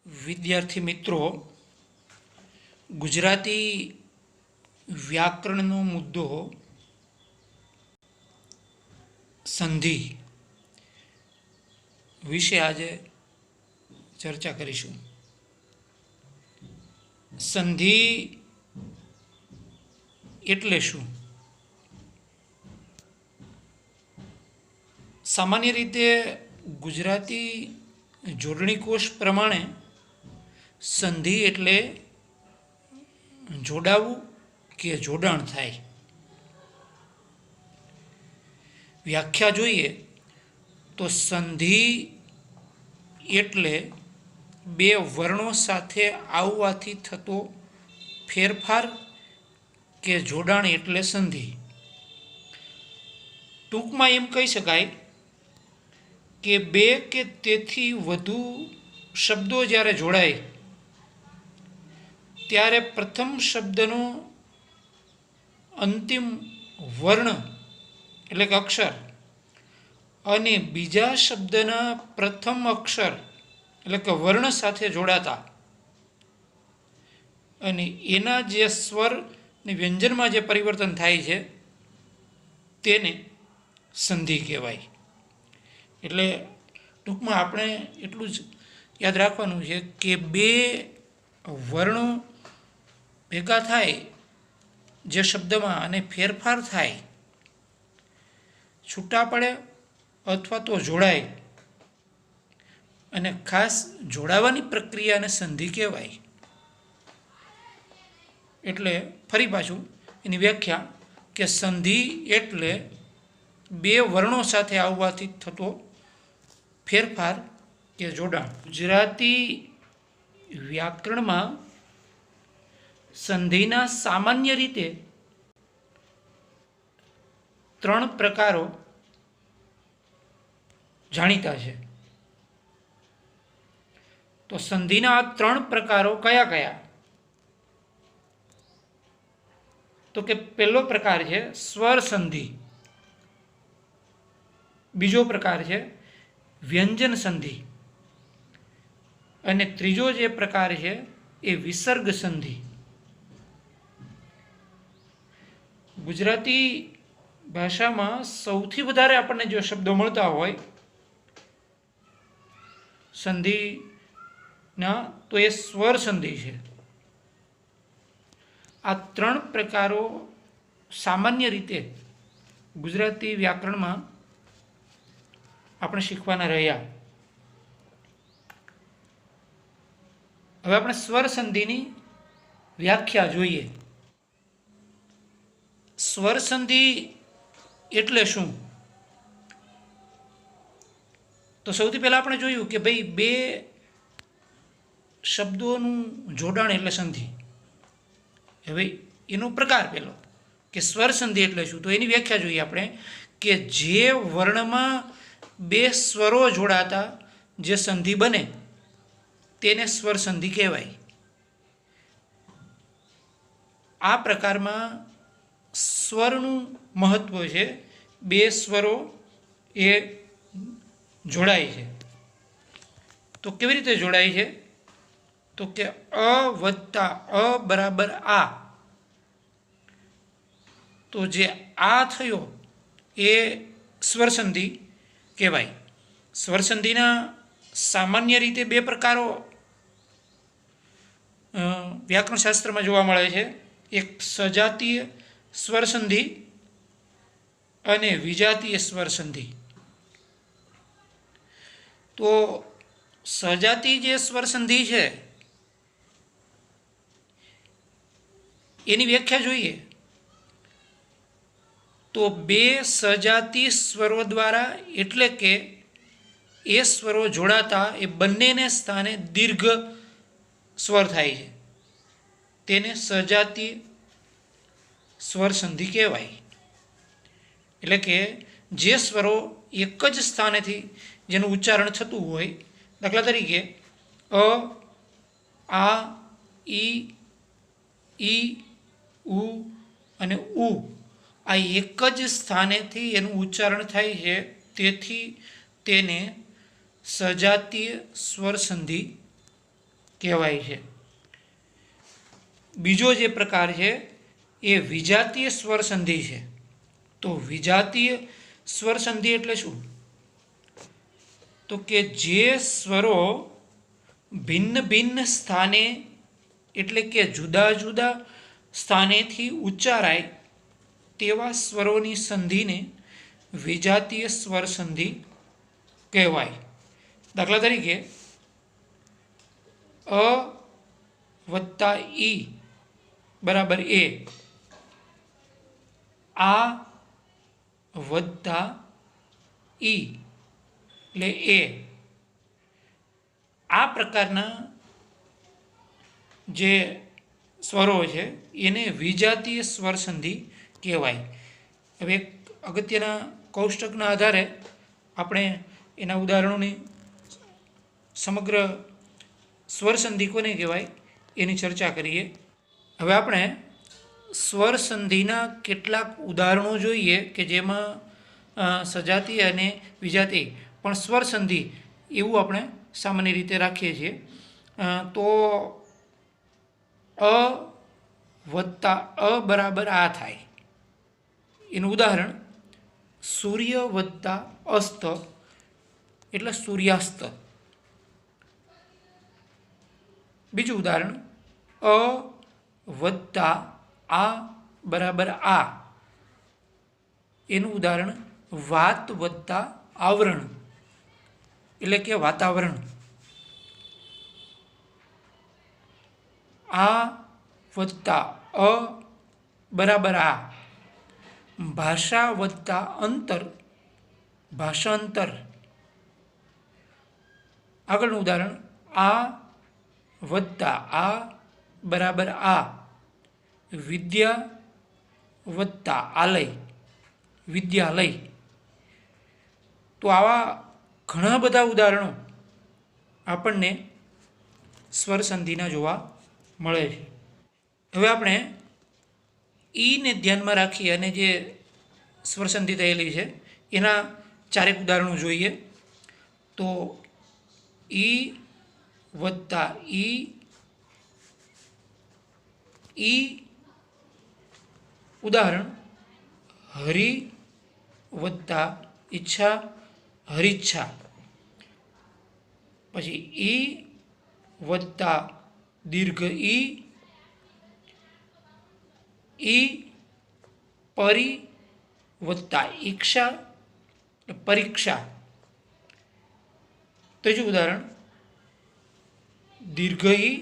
વિદ્યાર્થી મિત્રો, ગુજરાતી વ્યાકરણનો મુદ્દો સંધિ વિશે આજે ચર્ચા કરીશું. સંધિ એટલે શું? સામાન્ય રીતે ગુજરાતી જોડણી કોષ પ્રમાણે સંધિ એટલે જોડાવું કે જોડાણ થાય. વ્યાખ્યા જોઈએ તો સંધિ એટલે બે વર્ણો સાથે આવવાથી થતો ફેરફાર કે જોડાણ એટલે સંધિ. ટૂંકમાં એમ કહી શકાય કે બે કે તેથી વધુ શબ્દો જ્યારે જોડાય ત્યારે પ્રથમ શબ્દનો અંતિમ વર્ણ એટલે કે અક્ષર અને બીજા શબ્દના પ્રથમ અક્ષર એટલે કે વર્ણ સાથે જોડાતા અને એના જે સ્વર ને વ્યંજનમાં જે પરિવર્તન થાય છે તેને સંધિ કહેવાય. એટલે ટૂંકમાં આપણે એટલું જ યાદ રાખવાનું છે કે બે વર્ણો ભેગા થાય જે શબ્દમાં અને ફેરફાર થાય, છૂટા પડે અથવા તો જોડાય, અને ખાસ જોડાવાની પ્રક્રિયાને સંધિ કહેવાય. એટલે ફરી પાછું એની વ્યાખ્યા કે સંધિ એટલે બે વર્ણો સાથે આવવાથી થતો ફેરફાર કે જોડાણ. ગુજરાતી વ્યાકરણમાં સંધિના સામાન્ય રીતે ત્રણ પ્રકારો જાણીતા છે. તો સંધિના આ ત્રણ પ્રકારો કયા કયા? તો કે પહેલો પ્રકાર છે સ્વર સંધિ, બીજો પ્રકાર છે વ્યંજન સંધિ અને ત્રીજો જે પ્રકાર છે એ વિસર્ગ સંધિ. ગુજરાતી ભાષામાં સૌથી વધારે આપણને જો શબ્દો મળતા હોય સંધિના તો એ સ્વર સંધિ છે. આ ત્રણ પ્રકારો સામાન્ય રીતે ગુજરાતી વ્યાકરણમાં આપણે શીખવાના રહ્યા. હવે આપણે સ્વર સંધિની વ્યાખ્યા જોઈએ. સ્વર સંધિ એટલે શું? તો સૌથી પહેલા આપણે જોયું કે ભાઈ બે શબ્દોનું જોડાણ એટલે સંધિ. હવે એનો પ્રકાર પહેલો કે સ્વર સંધિ એટલે શું, તો એની વ્યાખ્યા જોઈએ આપણે કે જે વર્ણમાં બે સ્વરો જોડાતા જે સંધિ બને તેને સ્વર સંધિ કહેવાય. આ પ્રકારમાં સ્વરનું મહત્વ છે. બે સ્વરો એ જોડાય છે. તો કેવી રીતે જોડાય છે? તો કે અ વત્તા અ બરાબર આ. તો જે આ થયો એ સ્વર સંધિ કહેવાય. સ્વર સંધિના સામાન્ય રીતે બે પ્રકારો વ્યાકરણ શાસ્ત્રમાં જોવા મળે છે. એક સજાતીય સ્વર સંધિ અને વિજાતીય સ્વર સંધિ. તો સજાતી જે સ્વર સંધિ છે એની વ્યાખ્યા જોઈએ તો બે સજાતી સ્વરો દ્વારા એટલે કે એ સ્વરો જોડાતા એ બંનેને સ્થાને દીર્ઘ સ્વર થાય છે તેને સજાતી સ્વર સંધિ કહેવાય. એટલે કે જે સ્વરો એક જ સ્થાનેથી જેનું ઉચ્ચારણ થતું હોય, દાખલા તરીકે અ, આ, ઈ, ઉ અને ઉ, આ એક જ સ્થાનેથી એનું ઉચ્ચારણ થાય છે, તેથી તેને સજાતીય સ્વર સંધિ કહેવાય છે. બીજો જે પ્રકાર છે એ વિજાતીય સ્વર સંધિ છે. તો વિજાતીય સ્વર સંધિ એટલે શું? તો કે જે સ્વરો ભિન્ન ભિન્ન સ્થાને એટલે કે જુદા જુદા સ્થાનેથી ઉચ્ચારાય તેવા સ્વરોની સંધિને વિજાતીય સ્વર સંધિ કહેવાય. દાખલા તરીકે અ વત્તા ઈ બરાબર એ, આ વત્તા ઈ એટલે એ. આ પ્રકારના જે સ્વરો છે એને વિજાતીય સ્વર સંધિ કહેવાય. હવે એક અગત્યના કોષ્ટકના આધારે આપણે એના ઉદાહરણોની સમગ્ર સ્વર સંધિ કોને કહેવાય એની ચર્ચા કરીએ. હવે આપણે સ્વર સંધિના કેટલાક ઉદાહરણો જોઈએ કે જેમાં સજાતીય અને વિજાતીય પણ સ્વર સંધિ એવું આપણે સામાન્ય રીતે રાખીએ છીએ. તો અ વત્તા અ બરાબર આ થાય. એનું ઉદાહરણ સૂર્ય વત્તા અસ્ત એટલે સૂર્યાસ્ત. બીજું ઉદાહરણ અ વત્તા આ બરાબર આ. એનું ઉદાહરણ વાત વત્તા આવરણ એટલે કે વાતાવરણ. આ વત્તા અ બરાબર આ. ભાષા વત્તા અંતર ભાષાંતર. આગળનું ઉદાહરણ આ વત્તા આ બરાબર આ. વિદ્યા વત્તા આલય વિદ્યાલય. તો આવા ઘણા બધા ઉદાહરણો આપણને સ્વર સંધિના જોવા મળે છે. હવે આપણે ઈને ધ્યાનમાં રાખી અને જે સ્વર સંધિ થયેલી છે એના ચારેક ઉદાહરણો જોઈએ. તો ઈ વત્તા ઈ ઉદાહરણ હરિ વત્તા ઈચ્છા હરિચ્છા. પછી ઈ વત્તા દીર્ઘ ઈ પરી વત્તા ઈક્ષા પરીક્ષા. ત્રીજું ઉદાહરણ દીર્ઘ ઈ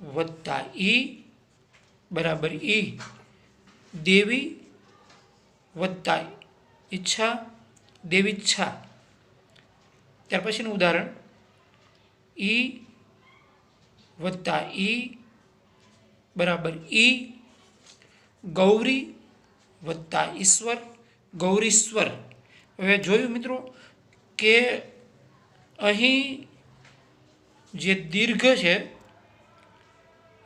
વત્તા ઈ બરાબર ઈ. દેવી વત્તા ઈચ્છા દેવીચ્છા. ત્યાર પછીનું ઉદાહરણ ઈ વત્તા ઈ બરાબર ઈ. ગૌરી વત્તા ઈશ્વર ગૌરીશ્વર. હવે જોયું મિત્રો કે અહીં જે દીર્ઘ છે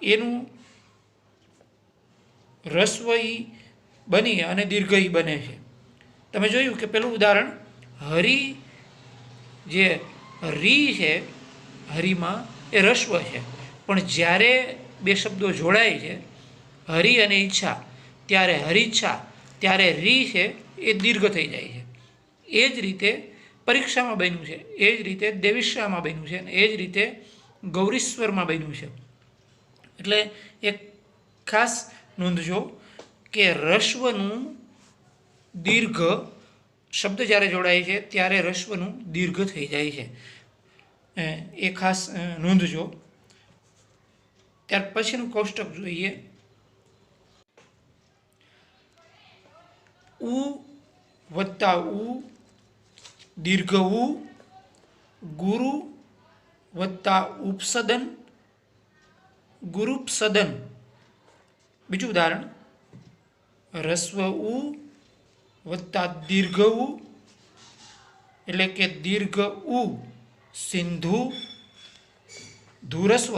એનું રસ્વ ઈ બની અને દીર્ઘ ઈ બને છે. તમે જોયું કે પેલું ઉદાહરણ હરિ જે રી છે હરિમાં એ રસ્વ છે, પણ જ્યારે બે શબ્દો જોડાય છે હરિ અને ઈચ્છા ત્યારે હરિચ્છા ત્યારે રી છે એ દીર્ઘ થઈ જાય છે. એ જ રીતે પરીક્ષામાં બન્યું છે, એ જ રીતે દેવીશ્રામાં બન્યું છે, અને એ જ રીતે ગૌરીશ્વરમાં બન્યું છે. એટલે એક ખાસ નોંધજો કે રસ્વનું દીર્ઘ શબ્દ જ્યારે જોડાય છે ત્યારે રસ્વનું દીર્ઘ થઈ જાય છે. એ ખાસ નોંધજો. ત્યાર પછીનું કોષ્ટક જોઈએ. ઉ વત્તા ઉ દીર્ઘ ઉ. ગુરુ વત્તા ઉપસદન ગુરુપસદન. બીજું ઉદાહરણ રસ્વ ઉ વત્તા દીર્ઘ ઉ એટલે કે દીર્ઘ ઉ સિંધુ ધુરસ્વ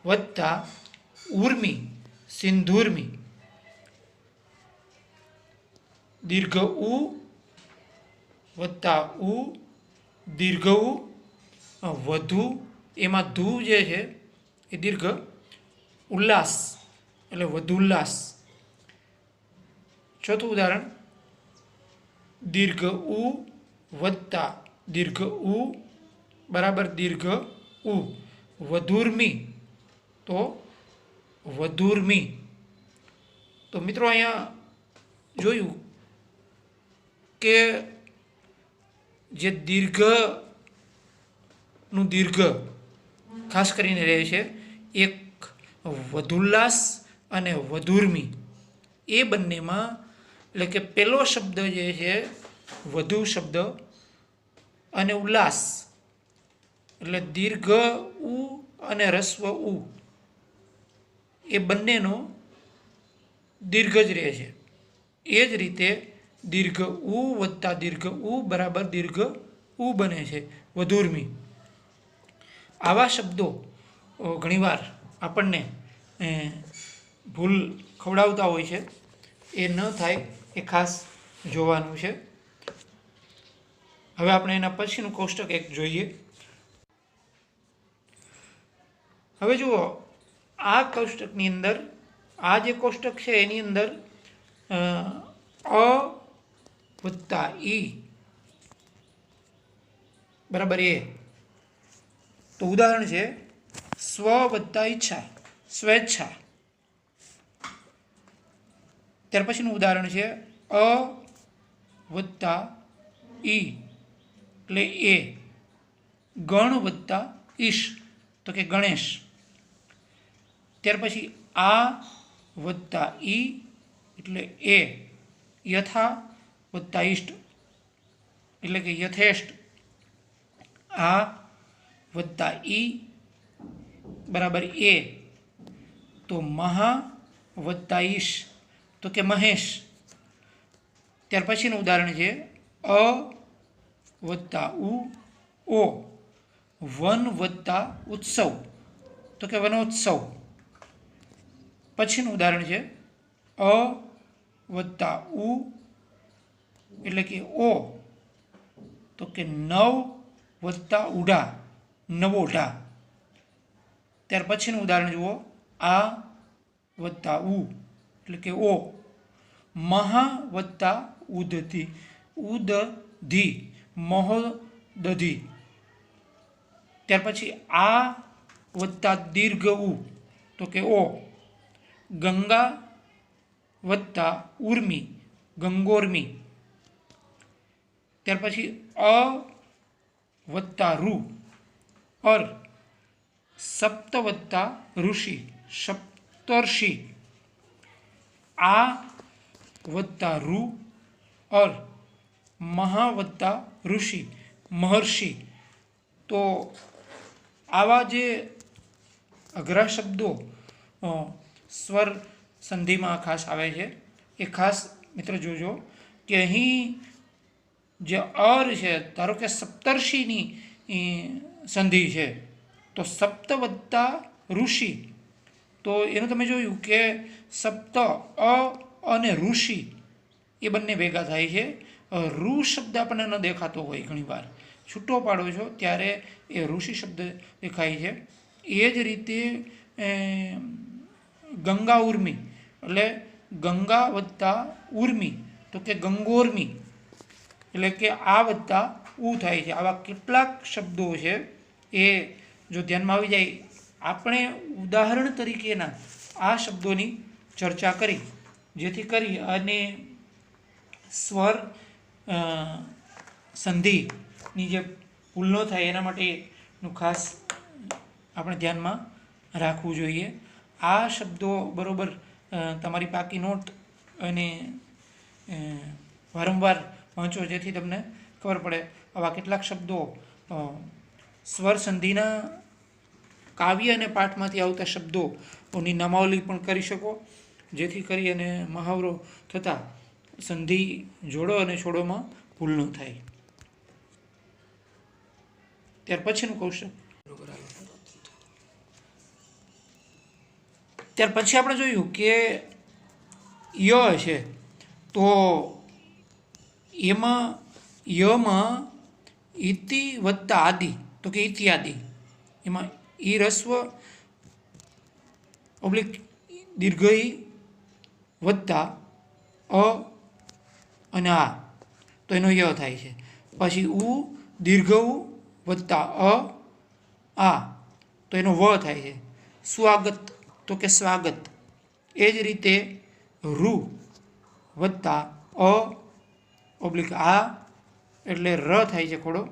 વત્તા ઉર્મી સિંધુર્મી. દીર્ઘ ઉ વત્તા ઉ દીર્ઘ ઉ વધુ એમાં ધુ જે છે એ દીર્ઘ ઉલ્લાસ એટલે વધુલ્લાસ. ચોથું ઉદાહરણ, દીર્ઘ ઉ વત્તા દીર્ઘ ઉ બરાબર દીર્ઘ ઉ, વધુર્મી તો વધુર્મી. તો મિત્રો અહીંયા જોયું કે જે દીર્ઘનું દીર્ઘ ખાસ કરીને રહે છે એક વધુલ્લાસ અને વધુર્મી, એ બંનેમાં એટલે કે પહેલો શબ્દ જે છે વધુ શબ્દ અને ઉલ્લાસ એટલે દીર્ઘ ઉ અને રસ્વ ઉ એ બંનેનો દીર્ઘ જ રહે છે. એ જ રીતે દીર્ઘ ઉ વત્તા દીર્ઘ ઉ બરાબર દીર્ઘ ઉ બને છે વધુર્મી. આવા શબ્દો ઘણીવાર આપણને ભૂલ ખવડાવતા હોય છે, એ ન થાય એ ખાસ જોવાનું છે. હવે આપણે એના પછીનું કોષ્ટક એક જોઈએ. હવે જુઓ, આ કોષ્ટકની અંદર આ જે કોષ્ટક છે એની અંદર અ વત્તા ઈ બરાબર એ. તો ઉદાહરણ છે સ્વ વત્તા ઈચ્છા, સ્વેચ્છા. ત્યાર પછીનું ઉદાહરણ છે અ વત્તા ઈ એટલે એ, ગણ વત્તા ઈશ તો કે ગણેશ. ત્યાર પછી આ વત્તા ઈ એટલે એ, યથા વત્તા ઈષ્ટ એટલે કે યથેષ્ટ. આ વત્તા ઈ બરાબર એ, તો મહા વત્તા ઈશ તો કે મહેશ. ત્યાર પછીનું ઉદાહરણ છે અ વત્તા ઉ ઓ, વન વત્તા ઉત્સવ તો કે વનોત્સવ. પછીનું ઉદાહરણ છે અ વત્તા ઉ એટલે કે ઓ તો કે નવ વત્તા ઉઢા, નવોઢા. ત્યાર પછીનું ઉદાહરણ જુઓ આ વત્તા ઉ એટલે કે ઓ, મહા વત્તા ઉદધી, ઉદધી મહોદધી. ત્યાર પછી આ વત્તા દીર્ઘ ઉ તો કે ઓ, ગંગા વત્તા ઉર્મી, ગંગોર્મી. ત્યાર પછી અ વત્તા રૂ અર, સપ્ત વત્તા ઋષિ, સપ્તર્ષિ. આ વત્તા રૂ અર, મહા વત્તા ઋષિ, મહર્ષિ. તો આવા જે અઘરા શબ્દો સ્વર સંધિમાં ખાસ આવે છે એ ખાસ મિત્ર જોજો કે અહીં જે અર છે, ધારો કે સપ્તર્ષિની સંધિ છે તો સપ્ત વત્તા ઋષિ, તો એનું તમે જોયું કે સપ્ત અ અને ઋષિ એ બંને ભેગા થાય છે. ઋ શબ્દ આપણને ન દેખાતો હોય, ઘણીવાર છૂટો પાડો છો ત્યારે એ ઋષિ શબ્દ દેખાય છે. એ જ રીતે ગંગા ઉર્મી એટલે ગંગા વત્તા ઉર્મી તો કે ગંગોર્મી એટલે કે આ વત્તા ઉ થાય છે. આવા કેટલાક શબ્દો છે એ જો ધ્યાનમાં આવી જાય. આપણે ઉદાહરણ તરીકેના આ શબ્દોની ચર્ચા કરી જેથી કરી અને સ્વર સંધિની જે ભૂલ ન થાય એના માટેનું ખાસ આપણે ધ્યાનમાં રાખવું જોઈએ. આ શબ્દો બરાબર તમારી પાકી નોટ અને વારંવાર વાંચો જેથી તમને ખબર પડે. આવા કેટલાક શબ્દો સ્વર સંધિના કાવ્ય અને પાઠમાંથી આવતા શબ્દોની નામાવલી પણ કરી શકો જેથી કરી અને મહાવરો થતાં સંધિ જોડો અને છોડોમાં ભૂલ ન થાય. ત્યાર પછીનું કૌશલ, ત્યાર પછી આપણે જોયું કે ય છે તો એમાં યમાં ઇતિ વત્તા આદિ તો કે ઇત્યાદિ એમાં ઈ રસ્વ ઓબ્લિક દીર્ઘ ઈ વત્તા અ અને આ, તો એનો ય થાય છે. પછી ઉ દીર્ઘ ઉ વત્તા આ, તો એનો વ થાય છે. સ્વાગત તો કે સ્વાગત. એ જ રીતે રૂ વત્તા ઓબ્લિક આ એટલે ર થાય છે ખોડો.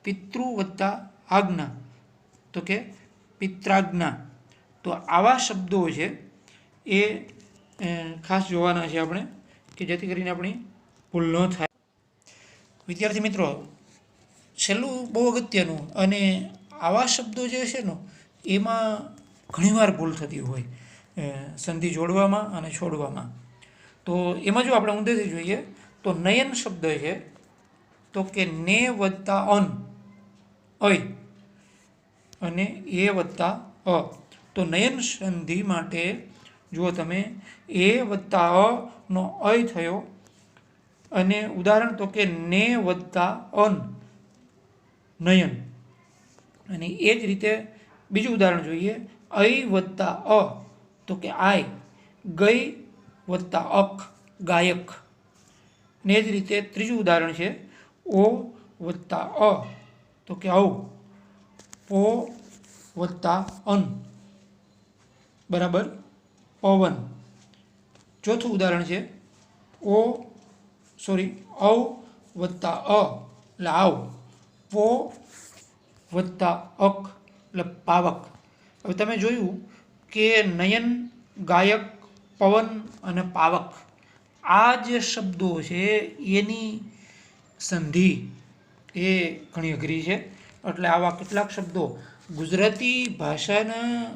પિતૃ વત્તા આજ્ઞા તો કે પિત્રાજ્ઞા. તો આવા શબ્દો છે એ ખાસ જોવાના છે આપણે, કે જેથી કરીને આપણી ભૂલ ન થાય. વિદ્યાર્થી મિત્રો, છેલ્લું બહુ અગત્યનું, અને આવા શબ્દો જે છે ને એમાં ઘણીવાર ભૂલ થતી હોય સંધિ જોડવામાં અને છોડવામાં. તો એમાં જો આપણે ઊંધેથી જોઈએ તો નયન શબ્દ છે તો કે ને વત્તા અન અય અને એ વત્તા અ. તો નયન સંધિ માટે જુઓ તમે, એ વત્તા અ નો અય થયો, અને ઉદાહરણ તો કે ને વત્તા અન નયન. અને એ જ રીતે બીજું ઉદાહરણ જોઈએ, અય વત્તા અ તો કે આય, ગઈ વત્તા અક ગાયક. ને એ જ રીતે ત્રીજું ઉદાહરણ છે ઓ વત્તા અ તો કે ઔ, પો વત્તા અન બરાબર પવન. ચોથું ઉદાહરણ છે ઔ વત્તા અ એટલે આવ, પો વત્તા અક એટલે પાવક. હવે તમે જોયું કે નયન, ગાયક, પવન અને પાવક આ જે શબ્દો છે એની સંધિ એ ઘણી અઘરી છે. એટલે આવા કેટલાક શબ્દો ગુજરાતી ભાષાના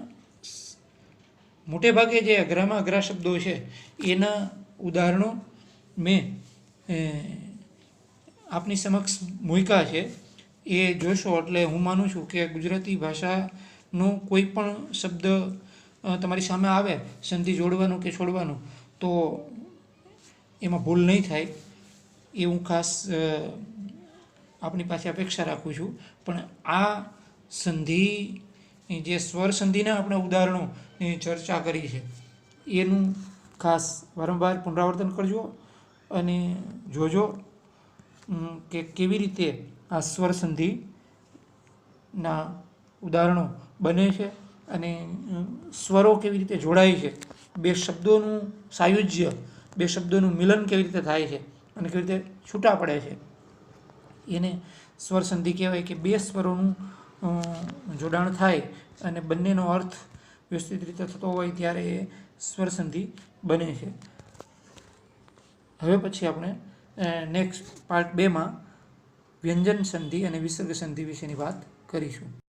મોટે ભાગે જે અઘરામાં અઘરા શબ્દો છે એના ઉદાહરણો મેં આપની સમક્ષ મૂક્યા છે. એ જોશો એટલે હું માનું છું કે ગુજરાતી ભાષાનો કોઈ પણ શબ્દ તમારી સામે આવે સંધિ જોડવાનું કે છોડવાનું, તો એમાં ભૂલ નહીં થાય એ હું ખાસ આપની પાસે અપેક્ષા રાખું છું. પણ આ સંધિ જે સ્વર સંધિના આપણે ઉદાહરણોની ચર્ચા કરી છે એનું ખાસ વારંવાર પુનરાવર્તન કરજો અને જોજો કે કેવી રીતે આ સ્વર સંધિના ઉદાહરણો બને છે અને સ્વરો કેવી રીતે જોડાય છે, બે શબ્દોનું સાયુજ્ય, બે શબ્દોનું મિલન કેવી રીતે થાય છે અને કેવી રીતે છૂટા પડે છે, એને સ્વર સંધિ કહેવાય. કે બે સ્વરોનું જોડાણ થાય અને બંનેનો અર્થ વ્યવસ્થિત રીતે થતો હોય ત્યારે એ સ્વર સંધિ બને છે. હવે પછી આપણે નેક્સ્ટ પાર્ટ 2માં વ્યંજન સંધિ અને વિસર્ગ સંધિ વિશેની વાત કરીશું.